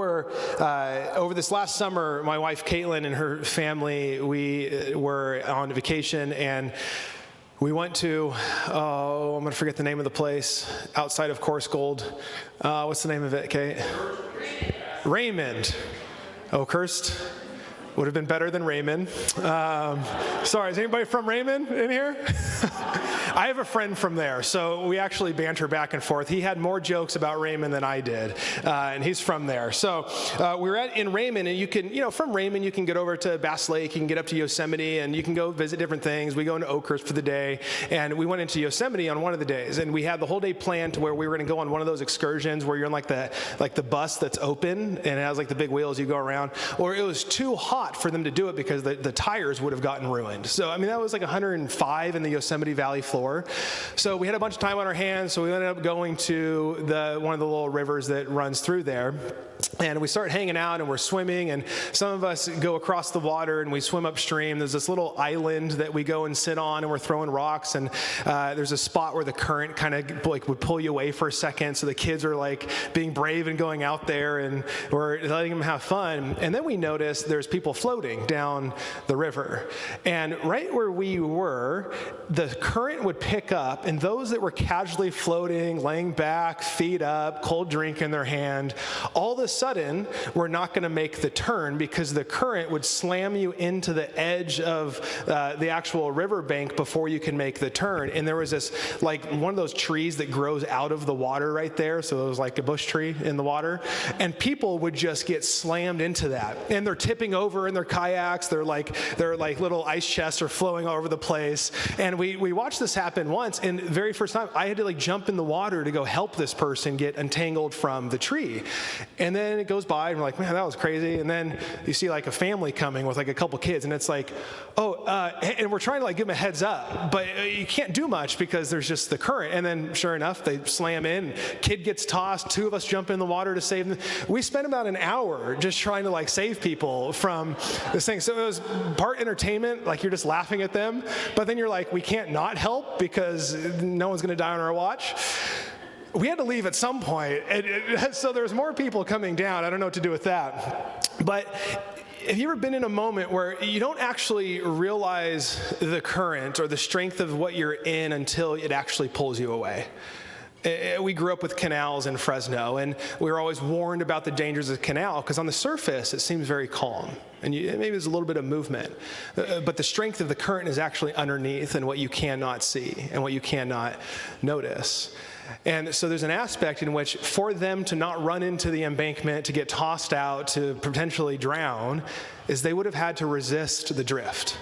were, over this last summer, my wife Caitlin and her family, we were on vacation, and we went to, I'm going to forget the name of the place, outside of Course Gold. What's the name of it, Kate? Raymond. Oakhurst. Would have been better than Raymond. Sorry, is anybody from Raymond in here? I have a friend from there, so we actually banter back and forth. He had more jokes about Raymond than I did, and he's from there. So we were in Raymond, and you can, from Raymond, you can get over to Bass Lake, you can get up to Yosemite, and you can go visit different things. We go into Oakhurst for the day, and we went into Yosemite on one of the days, and we had the whole day planned to where we were going to go on one of those excursions where you're in like the bus that's open, and it has like the big wheels you go around, or it was too hot for them to do it because the tires would have gotten ruined. So, that was like 105 in the Yosemite Valley floor. So we had a bunch of time on our hands, so we ended up going to one of the little rivers that runs through there. And we start hanging out, and we're swimming, and some of us go across the water, and we swim upstream. There's this little island that we go and sit on, and we're throwing rocks, and there's a spot where the current kind of would pull you away for a second, so the kids are like being brave and going out there, and we're letting them have fun. And then we notice there's people floating down the river. And right where we were, the current would pick up, and those that were casually floating, laying back, feet up, cold drink in their hand, all of a sudden, we're not going to make the turn because the current would slam you into the edge of the actual riverbank before you can make the turn. And there was this, like one of those trees that grows out of the water right there. So it was like a bush tree in the water. And people would just get slammed into that. And they're tipping over in their kayaks. They're like little ice chests are flowing all over the place. And we watched this happen once. And the very first time, I had to jump in the water to go help this person get entangled from the tree. And then it goes by, and we're like, man, that was crazy. And then you see a family coming with a couple kids, and it's like, and we're trying to give them a heads up, but you can't do much because there's just the current. And then sure enough, they slam in, kid gets tossed, two of us jump in the water to save them. We spent about an hour just trying to save people from this thing. So it was part entertainment, you're just laughing at them, but then you're like, we can't not help because no one's going to die on our watch. We had to leave at some point, so there's more people coming down. I don't know what to do with that. But have you ever been in a moment where you don't actually realize the current or the strength of what you're in until it actually pulls you away? We grew up with canals in Fresno, and we were always warned about the dangers of the canal because on the surface it seems very calm, and maybe there's a little bit of movement, but the strength of the current is actually underneath and what you cannot see and what you cannot notice. And so there's an aspect in which for them to not run into the embankment, to get tossed out, to potentially drown, is they would have had to resist the drift.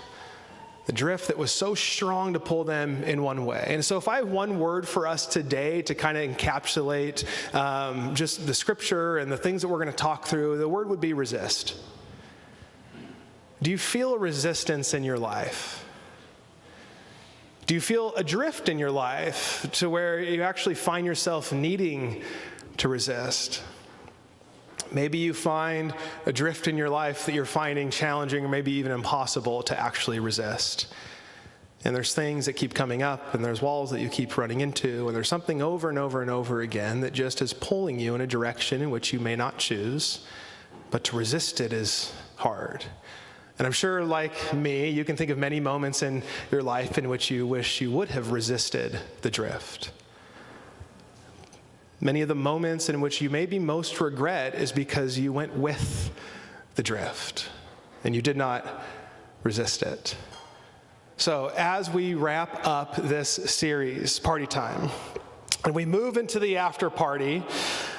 The drift that was so strong to pull them in one way. And so if I have one word for us today to kind of encapsulate just the scripture and the things that we're going to talk through, the word would be resist. Do you feel a resistance in your life? Do you feel adrift in your life to where you actually find yourself needing to resist? Maybe you find a drift in your life that you're finding challenging or maybe even impossible to actually resist. And there's things that keep coming up, and there's walls that you keep running into, and there's something over and over and over again that just is pulling you in a direction in which you may not choose, but to resist it is hard. And I'm sure, like me, you can think of many moments in your life in which you wish you would have resisted the drift. Many of the moments in which you maybe most regret is because you went with the drift and you did not resist it. So as we wrap up this series, Party Time, and we move into the after party,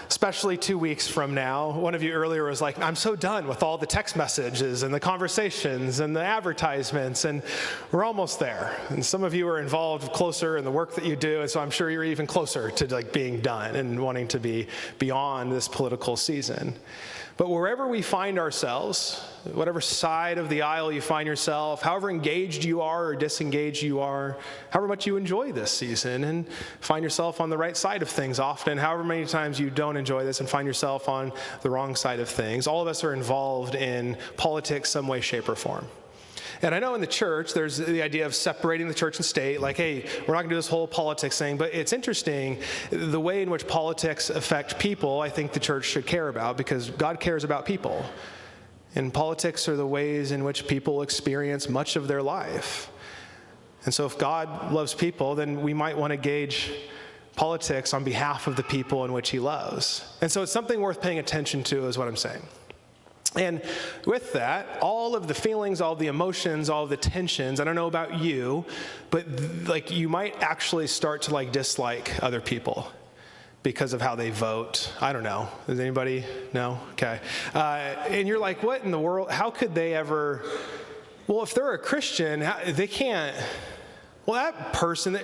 especially 2 weeks from now. One of you earlier was like, I'm so done with all the text messages and the conversations and the advertisements, and we're almost there. And some of you are involved closer in the work that you do, and so I'm sure you're even closer to being done and wanting to be beyond this political season. But wherever we find ourselves, whatever side of the aisle you find yourself, however engaged you are or disengaged you are, however much you enjoy this season and find yourself on the right side of things often, however many times you don't enjoy this and find yourself on the wrong side of things, all of us are involved in politics some way, shape, or form. And I know in the church, there's the idea of separating the church and state, like, hey, we're not going to do this whole politics thing. But it's interesting, the way in which politics affect people, I think the church should care about, because God cares about people. And politics are the ways in which people experience much of their life. And so if God loves people, then we might want to gauge politics on behalf of the people in which he loves. And so it's something worth paying attention to, is what I'm saying. And with that, all of the feelings, all of the emotions, all of the tensions, I don't know about you, but like you might actually start to like dislike other people because of how they vote. I don't know. Does anybody know? Okay. And you're like, what in the world? How could they ever? Well, if they're a Christian, they can't. Well, that person,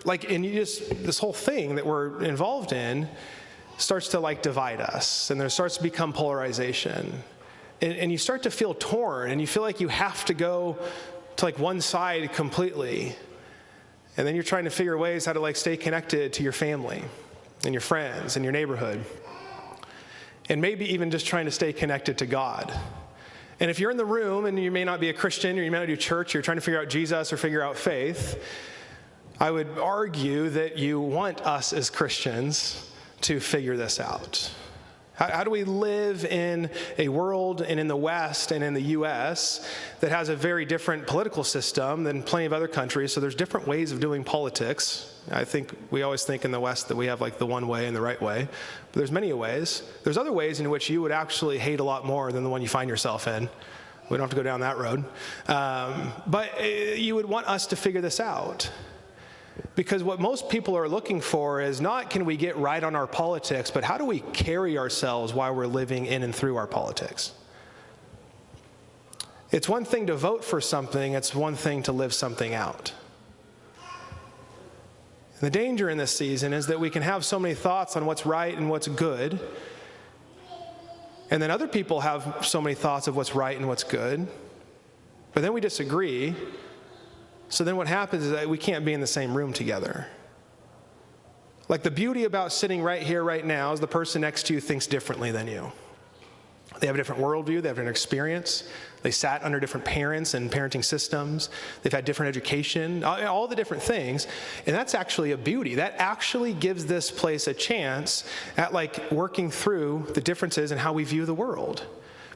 and you just, this whole thing that we're involved in starts to like divide us, and there starts to become polarization. And you start to feel torn, and you feel like you have to go to like one side completely. And then you're trying to figure ways how to like stay connected to your family and your friends and your neighborhood. And maybe even just trying to stay connected to God. And if you're in the room and you may not be a Christian, or you may not do church, you're trying to figure out Jesus or figure out faith, I would argue that you want us as Christians to figure this out. How do we live in a world and in the West and in the U.S. that has a very different political system than plenty of other countries? So there's different ways of doing politics. I think we always think in the West that we have like the one way and the right way. But there's many ways. There's other ways in which you would actually hate a lot more than the one you find yourself in. We don't have to go down that road. But you would want us to figure this out. Because what most people are looking for is not can we get right on our politics, but how do we carry ourselves while we're living in and through our politics? It's one thing to vote for something, it's one thing to live something out. And the danger in this season is that we can have so many thoughts on what's right and what's good, and then other people have so many thoughts of what's right and what's good, but then we disagree. So then what happens is that we can't be in the same room together. Like the beauty about sitting right here, right now, is the person next to you thinks differently than you. They have a different worldview, they have an experience, they sat under different parents and parenting systems, they've had different education, all the different things, and that's actually a beauty. That actually gives this place a chance at like working through the differences in how we view the world.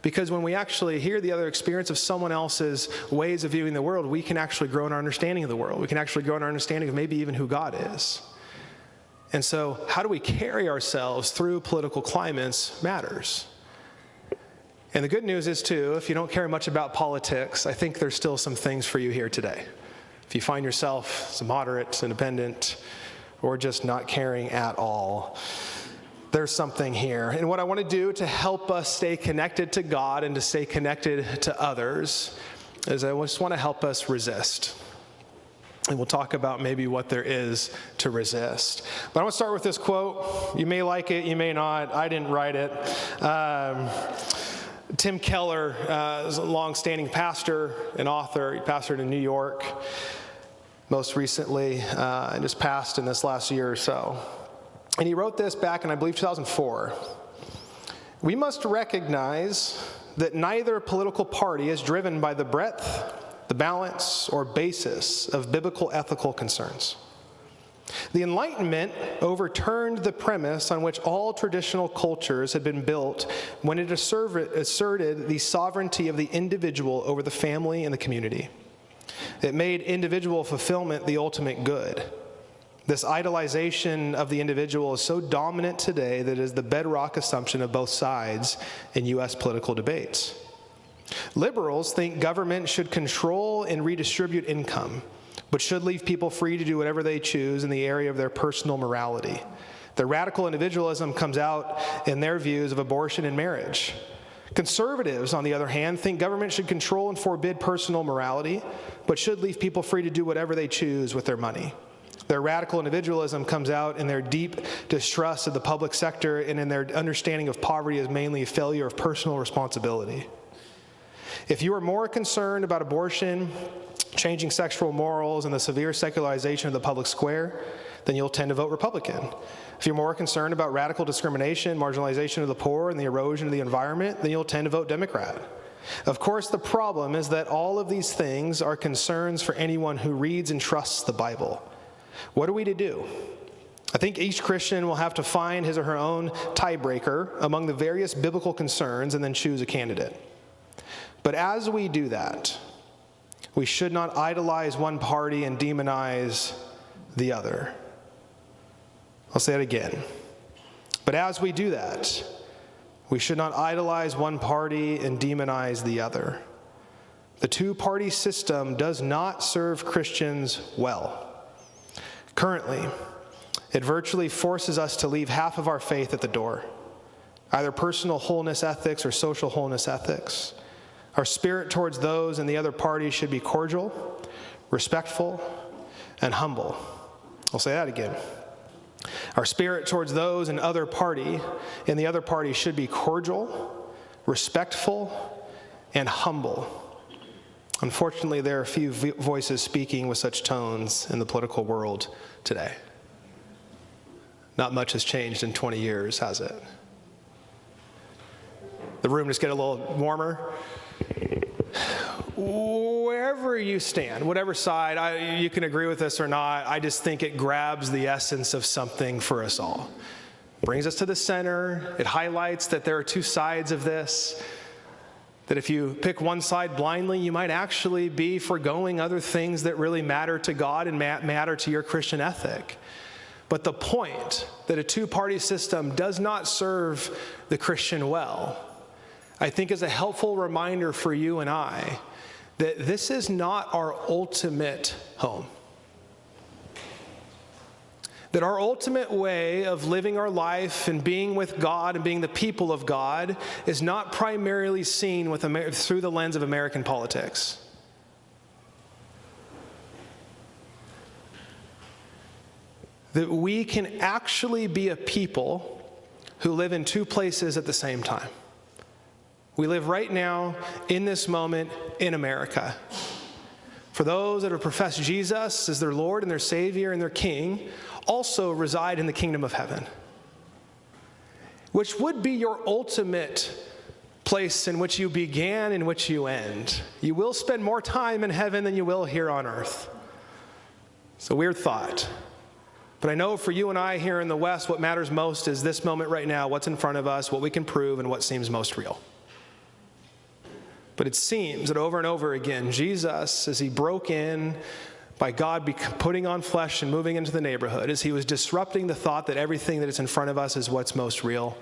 Because when we actually hear the other experience of someone else's ways of viewing the world, we can actually grow in our understanding of the world. We can actually grow in our understanding of maybe even who God is. And so how do we carry ourselves through political climates matters. And the good news is, too, if you don't care much about politics, I think there's still some things for you here today. If you find yourself some moderate, independent, or just not caring at all, there's something here. And what I want to do to help us stay connected to God and to stay connected to others is I just want to help us resist. And we'll talk about maybe what there is to resist. But I want to start with this quote. You may like it, you may not. I didn't write it. Tim Keller is a long-standing pastor and author. He pastored in New York most recently and just passed in this last year or so. And he wrote this back in, I believe, 2004. We must recognize that neither political party is driven by the breadth, the balance, or basis of biblical ethical concerns. The Enlightenment overturned the premise on which all traditional cultures had been built when it asserted the sovereignty of the individual over the family and the community. It made individual fulfillment the ultimate good. This idolization of the individual is so dominant today that it is the bedrock assumption of both sides in U.S. political debates. Liberals think government should control and redistribute income, but should leave people free to do whatever they choose in the area of their personal morality. Their radical individualism comes out in their views of abortion and marriage. Conservatives, on the other hand, think government should control and forbid personal morality, but should leave people free to do whatever they choose with their money. Their radical individualism comes out in their deep distrust of the public sector and in their understanding of poverty as mainly a failure of personal responsibility. If you are more concerned about abortion, changing sexual morals, and the severe secularization of the public square, then you'll tend to vote Republican. If you're more concerned about radical discrimination, marginalization of the poor, and the erosion of the environment, then you'll tend to vote Democrat. Of course, the problem is that all of these things are concerns for anyone who reads and trusts the Bible. What are we to do? I think each Christian will have to find his or her own tiebreaker among the various biblical concerns and then choose a candidate. But as we do that, we should not idolize one party and demonize the other. I'll say it again. But as we do that, we should not idolize one party and demonize the other. The two-party system does not serve Christians well. Currently, it virtually forces us to leave half of our faith at the door, either personal wholeness ethics or social wholeness ethics. Our spirit towards those in the other party should be cordial, respectful, and humble. I'll say that again. Our spirit towards those in the other party should be cordial, respectful, and humble. Unfortunately, there are few voices speaking with such tones in the political world today. Not much has changed in 20 years, has it? The room just get a little warmer. Wherever you stand, whatever side, you can agree with this or not, I just think it grabs the essence of something for us all. Brings us to the center. It highlights that there are two sides of this, that if you pick one side blindly, you might actually be forgoing other things that really matter to God and matter to your Christian ethic. But the point that a two-party system does not serve the Christian well, I think is a helpful reminder for you and I that this is not our ultimate home. That our ultimate way of living our life and being with God and being the people of God is not primarily seen through the lens of American politics. That we can actually be a people who live in two places at the same time. We live right now, in this moment, in America. For those that have professed Jesus as their Lord and their Savior and their King, also reside in the kingdom of heaven, which would be your ultimate place in which you began, in which you end. You will spend more time in heaven than you will here on earth. It's a weird thought. But I know for you and I here in the West, what matters most is this moment right now, what's in front of us, what we can prove, and what seems most real. But it seems that over and over again, Jesus, as he broke in by God putting on flesh and moving into the neighborhood, as he was disrupting the thought that everything that is in front of us is what's most real,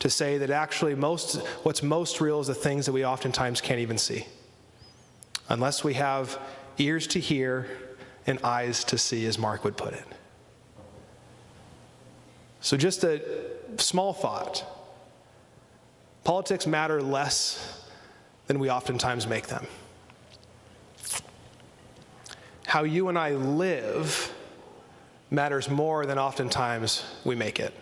to say that actually what's most real is the things that we oftentimes can't even see, unless we have ears to hear and eyes to see, as Mark would put it. So just a small thought. Politics matter less than we oftentimes make them. How you and I live matters more than oftentimes we make it.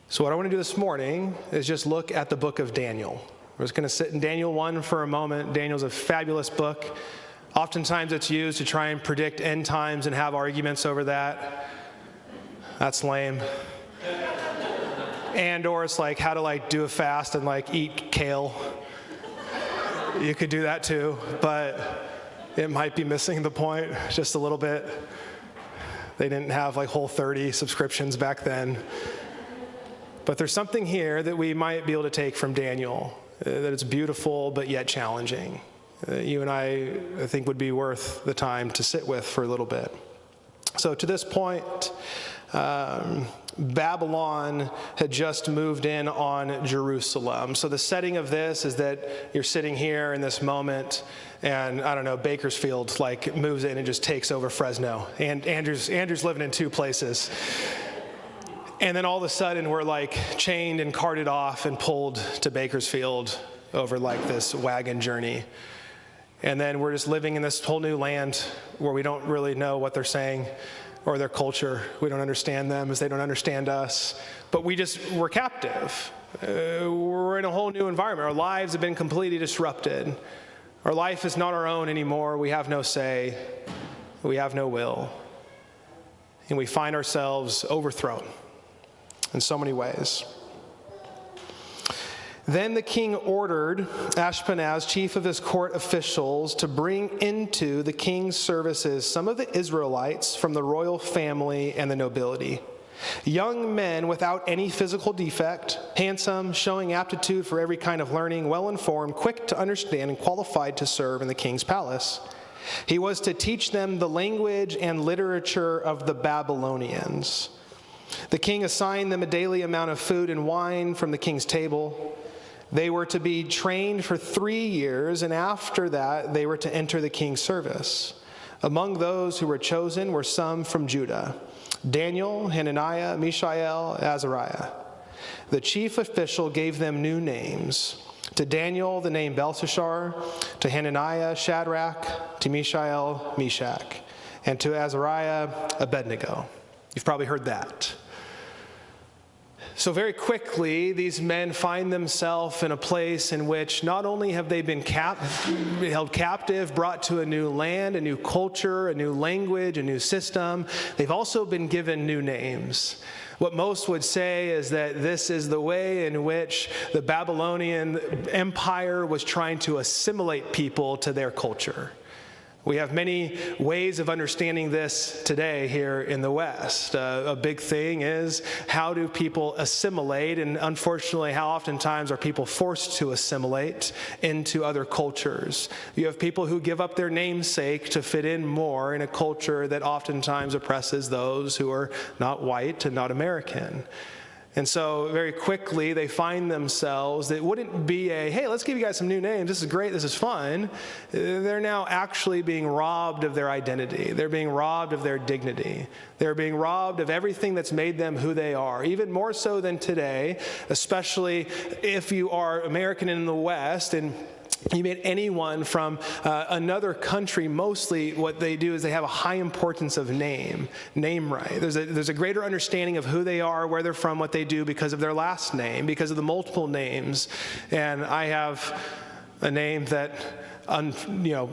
So what I want to do this morning is just look at the book of Daniel. We're just going to sit in Daniel 1 for a moment. Daniel's a fabulous book. Oftentimes it's used to try and predict end times and have arguments over that. That's lame. And or it's like how to do a fast and eat kale. You could do that too, but it might be missing the point just a little bit. They didn't have Whole30 subscriptions back then. But there's something here that we might be able to take from Daniel, that it's beautiful but yet challenging. You and I think would be worth the time to sit with for a little bit. So to this point, Babylon had just moved in on Jerusalem. So the setting of this is that you're sitting here in this moment, and I don't know, Bakersfield moves in and just takes over Fresno. And Andrew's living in two places. And then all of a sudden we're chained and carted off and pulled to Bakersfield over this wagon journey. And then we're just living in this whole new land where we don't really know what they're saying or their culture. We don't understand them as they don't understand us. But we're captive. We're in a whole new environment. Our lives have been completely disrupted. Our life is not our own anymore. We have no say. We have no will. And we find ourselves overthrown in so many ways. Then the king ordered Ashpenaz, chief of his court officials, to bring into the king's services some of the Israelites from the royal family and the nobility. Young men without any physical defect, handsome, showing aptitude for every kind of learning, well-informed, quick to understand, and qualified to serve in the king's palace. He was to teach them the language and literature of the Babylonians. The king assigned them a daily amount of food and wine from the king's table. They were to be trained for 3 years, and after that they were to enter the king's service. Among those who were chosen were some from Judah: Daniel, Hananiah, Mishael, Azariah. The chief official gave them new names. To Daniel, the name Belteshazzar; to Hananiah, Shadrach; to Mishael, Meshach; and to Azariah, Abednego. You've probably heard that. So very quickly, these men find themselves in a place in which not only have they been held captive, brought to a new land, a new culture, a new language, a new system, they've also been given new names. What most would say is that this is the way in which the Babylonian Empire was trying to assimilate people to their culture. We have many ways of understanding this today here in the West. A big thing is, how do people assimilate? And unfortunately, how oftentimes are people forced to assimilate into other cultures? You have people who give up their namesake to fit in more in a culture that oftentimes oppresses those who are not white and not American. And so very quickly they find themselves, it wouldn't be hey, let's give you guys some new names, this is great, this is fun. They're now actually being robbed of their identity. They're being robbed of their dignity. They're being robbed of everything that's made them who they are, even more so than today, especially if you are American in the West and you meet anyone from another country. Mostly what they do is they have a high importance of name right. There's a greater understanding of who they are, where they're from, what they do because of their last name, because of the multiple names. And I have a name that,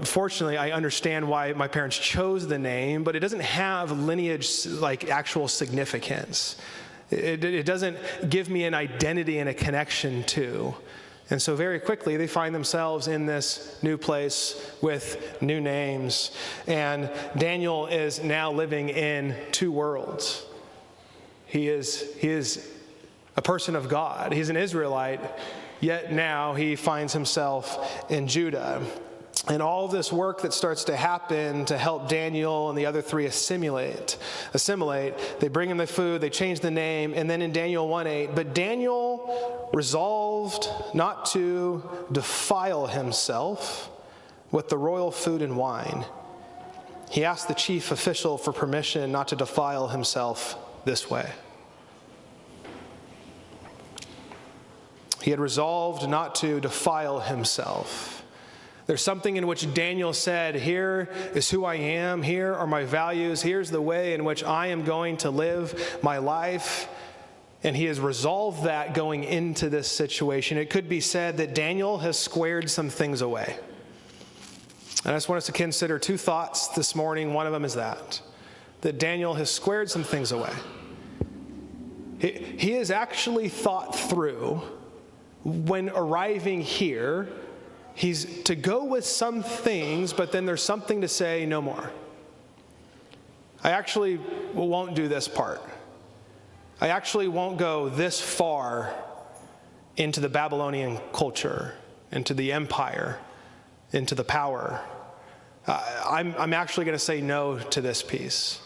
fortunately, I understand why my parents chose the name, but it doesn't have lineage, like actual significance. It doesn't give me an identity and a connection to. And so very quickly, they find themselves in this new place with new names. And Daniel is now living in two worlds. He is a person of God. He's an Israelite, yet now he finds himself in Judah. And all this work that starts to happen to help Daniel and the other three assimilate, they bring him the food, they change the name, and then in Daniel 1:8, but Daniel resolved not to defile himself with the royal food and wine. He asked the chief official for permission not to defile himself this way. He had resolved not to defile himself. There's something in which Daniel said, here is who I am, here are my values, here's the way in which I am going to live my life. And he has resolved that going into this situation. It could be said that Daniel has squared some things away. And I just want us to consider two thoughts this morning. One of them is that Daniel has squared some things away. He has actually thought through, when arriving here, he's to go with some things, but then there's something to say, no more. I actually won't do this part. I actually won't go this far into the Babylonian culture, into the empire, into the power. I'm actually going to say no to this piece.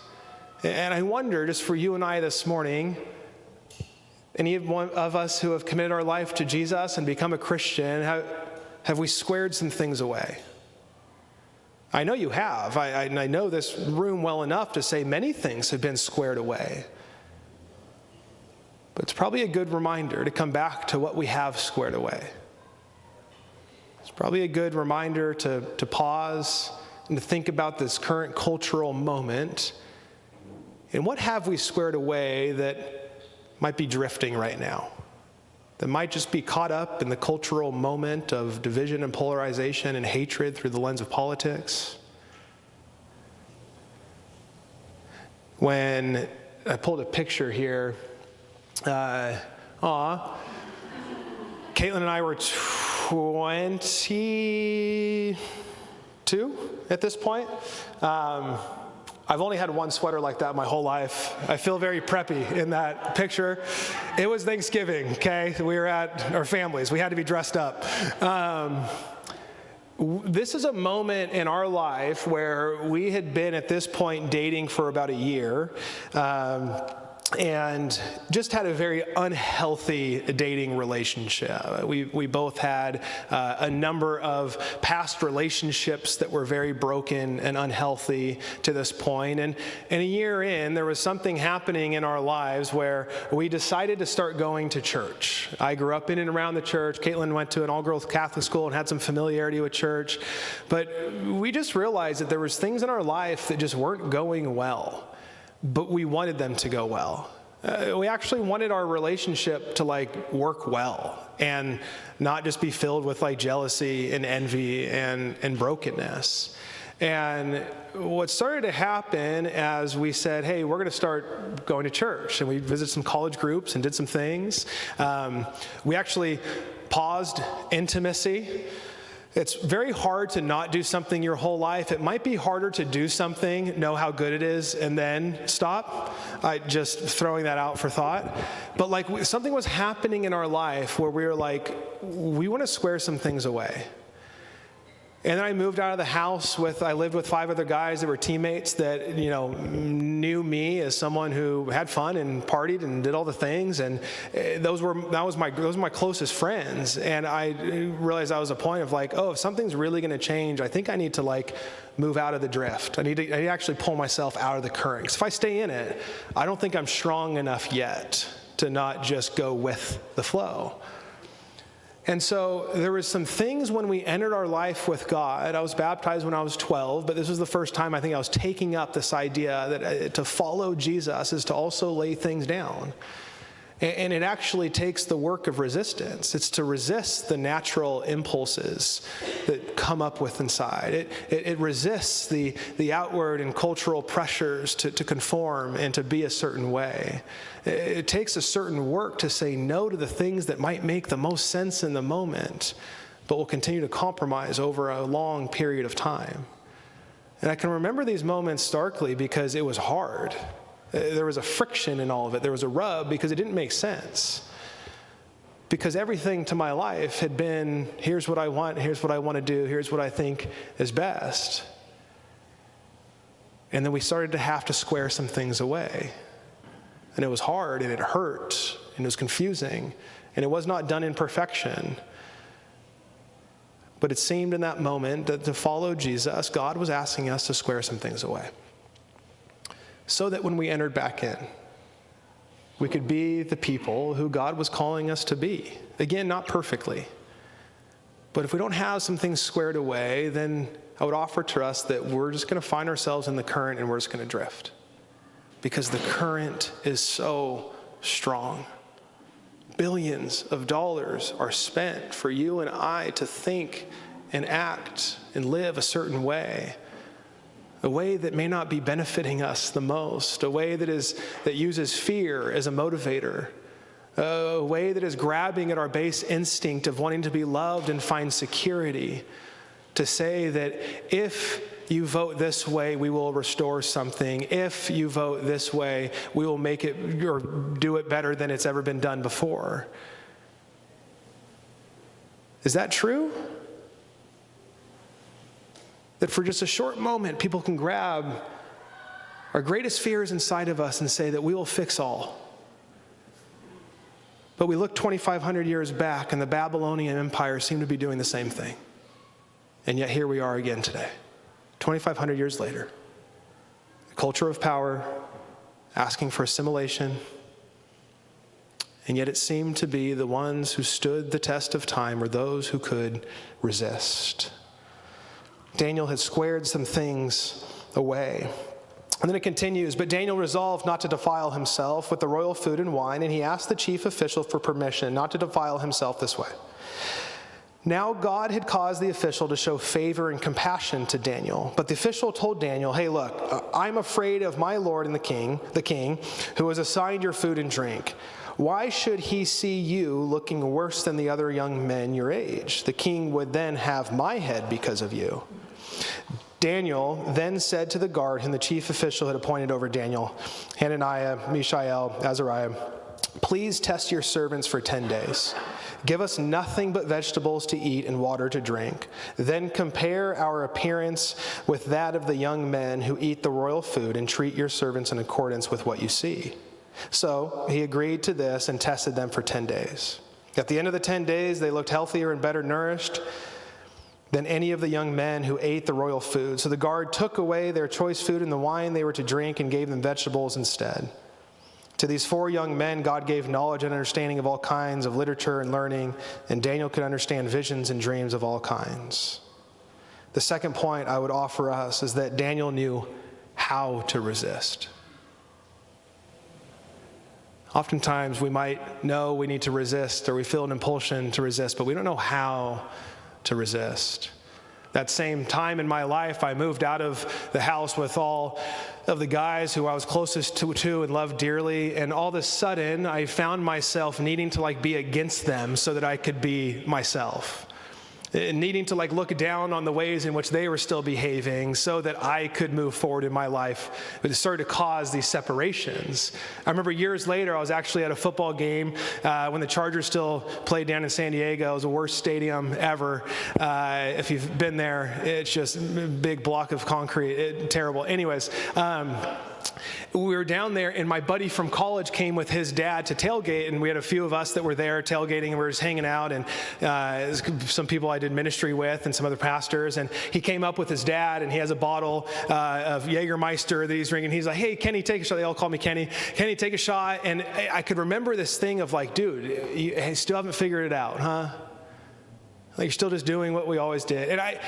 And I wonder, just for you and I this morning, any one of us who have committed our life to Jesus and become a Christian, have we squared some things away? I know you have. I know this room well enough to say many things have been squared away. But it's probably a good reminder to come back to what we have squared away. It's probably a good reminder to pause and to think about this current cultural moment. And what have we squared away that might be drifting right now? That might just be caught up in the cultural moment of division and polarization and hatred through the lens of politics. When I pulled a picture here, Caitlin and I were 22 at this point. I've only had one sweater like that my whole life. I feel very preppy in that picture. It was Thanksgiving, okay? We were at our families. We had to be dressed up. This is a moment in our life where we had been at this point dating for about a year. And just had a very unhealthy dating relationship. We both had a number of past relationships that were very broken and unhealthy to this point. And a year in, there was something happening in our lives where we decided to start going to church. I grew up in and around the church. Caitlin went to an all-girls Catholic school and had some familiarity with church. But we just realized that there was things in our life that just weren't going well. But we wanted them to go well. We actually wanted our relationship to work well and not just be filled with jealousy and envy and brokenness. And what started to happen as we said, hey, we're going to start going to church, and we visited some college groups and did some things. We actually paused intimacy. It's very hard to not do something your whole life. It might be harder to do something, know how good it is, and then stop. Just throwing that out for thought. But something was happening in our life where we were we want to square some things away. And then I moved out of the house I lived with 5 other guys that were teammates that, knew me as someone who had fun and partied and did all the things. And those were my closest friends. And I realized I was a point of if something's really going to change, I think I need to move out of the drift. I need to actually pull myself out of the current. 'Cause if I stay in it, I don't think I'm strong enough yet to not just go with the flow. And so there was some things when we entered our life with God. I was baptized when I was 12, but this was the first time I think I was taking up this idea that to follow Jesus is to also lay things down. And it actually takes the work of resistance. It's to resist the natural impulses that come up with inside. It resists the outward and cultural pressures to conform and to be a certain way. It takes a certain work to say no to the things that might make the most sense in the moment, but will continue to compromise over a long period of time. And I can remember these moments starkly because it was hard. There was a friction in all of it. There was a rub because it didn't make sense. Because everything to my life had been, here's what I want, here's what I want to do, here's what I think is best. And then we started to have to square some things away. And it was hard, and it hurt, and it was confusing, and it was not done in perfection. But it seemed in that moment that to follow Jesus, God was asking us to square some things away. So that when we entered back in, we could be the people who God was calling us to be. Again, not perfectly. But if we don't have some things squared away, then I would offer to us that we're just going to find ourselves in the current and we're just going to drift. Because the current is so strong. Billions of dollars are spent for you and I to think and act and live a certain way. A way that may not be benefiting us the most, a way that uses fear as a motivator, a way that is grabbing at our base instinct of wanting to be loved and find security, to say that if you vote this way, we will restore something. If you vote this way, we will make it or do it better than it's ever been done before. Is that true? That for just a short moment, people can grab our greatest fears inside of us and say that we will fix all. But we look 2,500 years back, and the Babylonian Empire seemed to be doing the same thing. And yet here we are again today, 2,500 years later. A culture of power, asking for assimilation. And yet it seemed to be the ones who stood the test of time were those who could resist. Daniel had squared some things away. And then it continues, but Daniel resolved not to defile himself with the royal food and wine, and he asked the chief official for permission not to defile himself this way. Now God had caused the official to show favor and compassion to Daniel. But the official told Daniel, hey, look, I'm afraid of my lord and the king, who has assigned your food and drink. Why should he see you looking worse than the other young men your age? The king would then have my head because of you. Daniel then said to the guard whom the chief official had appointed over Daniel, Hananiah, Mishael, Azariah, please test your servants for 10 days. Give us nothing but vegetables to eat and water to drink. Then compare our appearance with that of the young men who eat the royal food and treat your servants in accordance with what you see. So he agreed to this and tested them for 10 days. At the end of the 10 days, they looked healthier and better nourished than any of the young men who ate the royal food. So the guard took away their choice food and the wine they were to drink and gave them vegetables instead. To these 4 young men, God gave knowledge and understanding of all kinds of literature and learning, and Daniel could understand visions and dreams of all kinds. The second point I would offer us is that Daniel knew how to resist. Oftentimes we might know we need to resist, or we feel an impulsion to resist, but we don't know how to resist. That same time in my life, I moved out of the house with all of the guys who I was closest to and loved dearly, and all of a sudden, I found myself needing to be against them so that I could be myself. Needing to look down on the ways in which they were still behaving so that I could move forward in my life. But it started to cause these separations. I remember years later, I was actually at a football game when the Chargers still played down in San Diego. It was the worst stadium ever. If you've been there, it's just a big block of concrete. Terrible. Anyways, we were down there, and my buddy from college came with his dad to tailgate, and we had a few of us that were there tailgating, and we were just hanging out, and some people I did ministry with and some other pastors, and he came up with his dad, and he has a bottle of Jägermeister that he's drinking. He's like, hey, Kenny, take a shot. They all call me Kenny. Kenny, take a shot. And I could remember this thing of dude, you still haven't figured it out, huh? You're still just doing what we always did. And I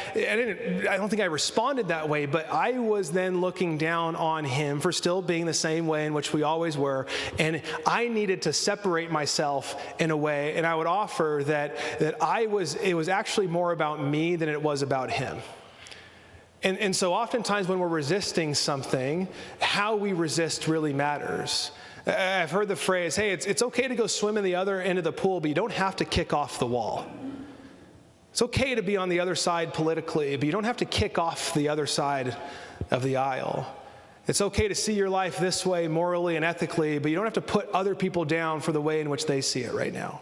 don't think I responded that way, but I was then looking down on him for still being the same way in which we always were. And I needed to separate myself in a way. And I would offer that it was actually more about me than it was about him. And so oftentimes when we're resisting something, how we resist really matters. I've heard the phrase, hey, it's okay to go swim in the other end of the pool, but you don't have to kick off the wall. It's okay to be on the other side politically, but you don't have to kick off the other side of the aisle. It's okay to see your life this way morally and ethically, but you don't have to put other people down for the way in which they see it right now.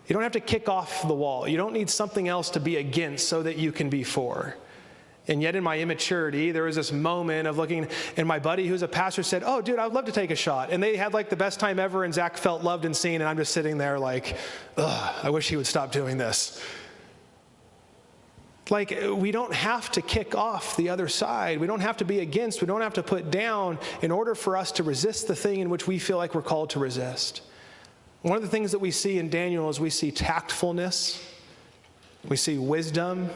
You don't have to kick off the wall. You don't need something else to be against so that you can be for. And yet in my immaturity, there was this moment of looking, and my buddy who's a pastor said, oh, dude, I'd love to take a shot. And they had the best time ever, and Zach felt loved and seen, and I'm just sitting there I wish he would stop doing this. We don't have to kick off the other side. We don't have to be against. We don't have to put down in order for us to resist the thing in which we feel like we're called to resist. One of the things that we see in Daniel is we see tactfulness, we see wisdom,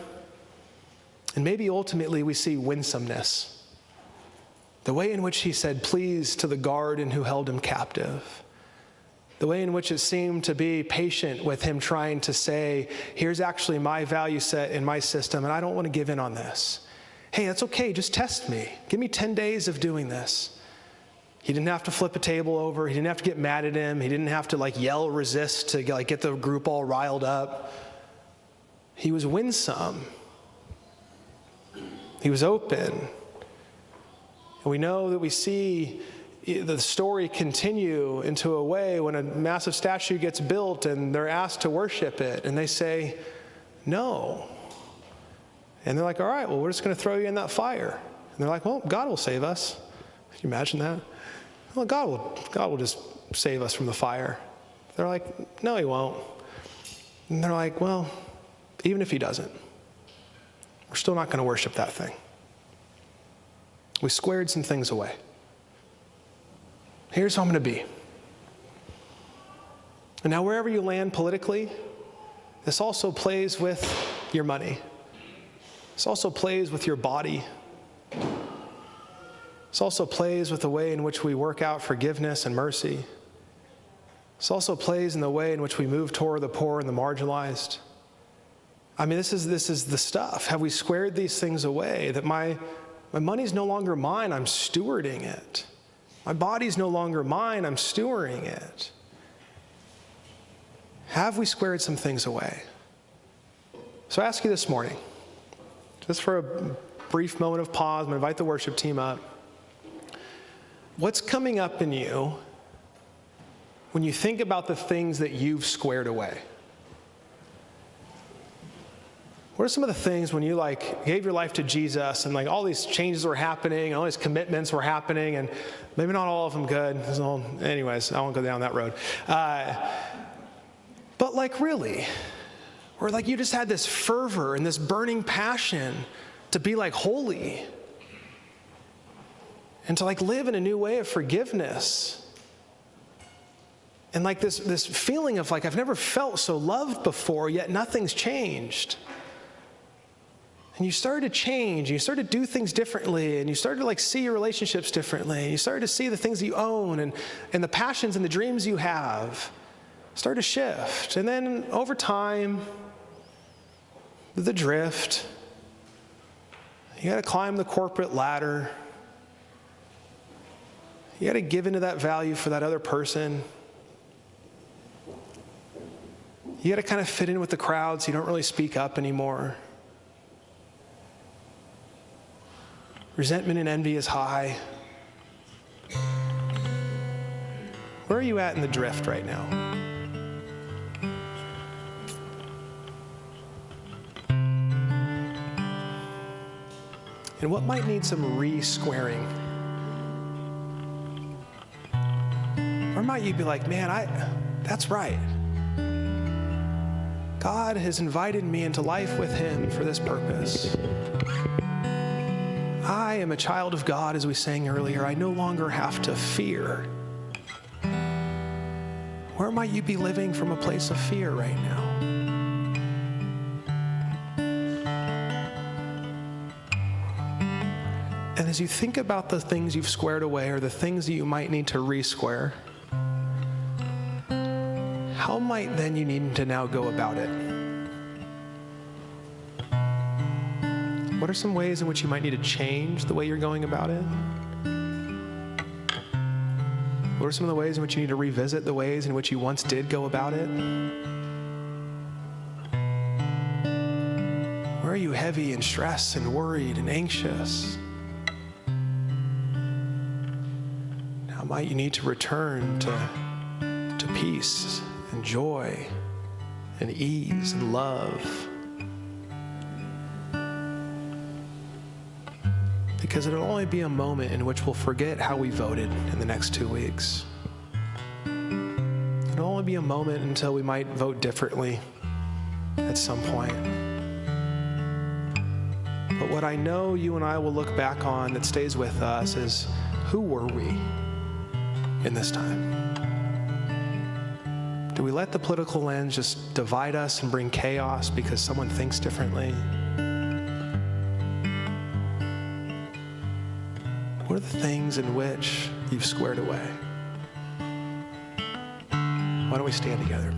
and maybe ultimately we see winsomeness. The way in which he said please to the guard and who held him captive. The way in which it seemed to be patient with him trying to say, here's actually my value set in my system, and I don't want to give in on this. Hey, that's okay, just test me. Give me 10 days of doing this. He didn't have to flip a table over. He didn't have to get mad at him. He didn't have to yell resist to get the group all riled up. He was winsome. He was open. And we know that we see the story continue into a way when a massive statue gets built and they're asked to worship it, and they say, no. And they're like, all right, well, we're just going to throw you in that fire. And they're like, well, God will save us. Can you imagine that? Well, God will just save us from the fire. They're like, no, he won't. And they're like, well, even if he doesn't, we're still not going to worship that thing. We squared some things away. Here's how I'm going to be. And now wherever you land politically, this also plays with your money. This also plays with your body. This also plays with the way in which we work out forgiveness and mercy. This also plays in the way in which we move toward the poor and the marginalized. I mean, this is the stuff. Have we squared these things away? That my money's no longer mine, I'm stewarding it. My body's no longer mine, I'm stewarding it. Have we squared some things away? So I ask you this morning, just for a brief moment of pause, I'm going to invite the worship team up. What's coming up in you when you think about the things that you've squared away? What are some of the things when you gave your life to Jesus and all these changes were happening, and all these commitments were happening, and maybe not all of them good. Anyways, I won't go down that road. But really, or you just had this fervor and this burning passion to be holy and to live in a new way of forgiveness. And this feeling of I've never felt so loved before, yet nothing's changed. And you started to change, you started to do things differently, and you started to see your relationships differently, and you started to see the things you own and the passions and the dreams you have start to shift. And then over time, the drift, you got to climb the corporate ladder. You got to give into that value for that other person. You got to kind of fit in with the crowd so you don't really speak up anymore. Resentment and envy is high. Where are you at in the drift right now? And what might need some re-squaring? Or might you be that's right. God has invited me into life with him for this purpose. I am a child of God, as we sang earlier. I no longer have to fear. Where might you be living from a place of fear right now? And as you think about the things you've squared away or the things that you might need to re-square, how might then you need to now go about it? What are some ways in which you might need to change the way you're going about it? What are some of the ways in which you need to revisit the ways in which you once did go about it? Where are you heavy and stressed and worried and anxious? How might you need to return to peace and joy and ease and love? Because it'll only be a moment in which we'll forget how we voted in the next 2 weeks. It'll only be a moment until we might vote differently at some point. But what I know you and I will look back on that stays with us is, who were we in this time? Do we let the political lens just divide us and bring chaos because someone thinks differently? What are the things in which you've squared away? Why don't we stand together?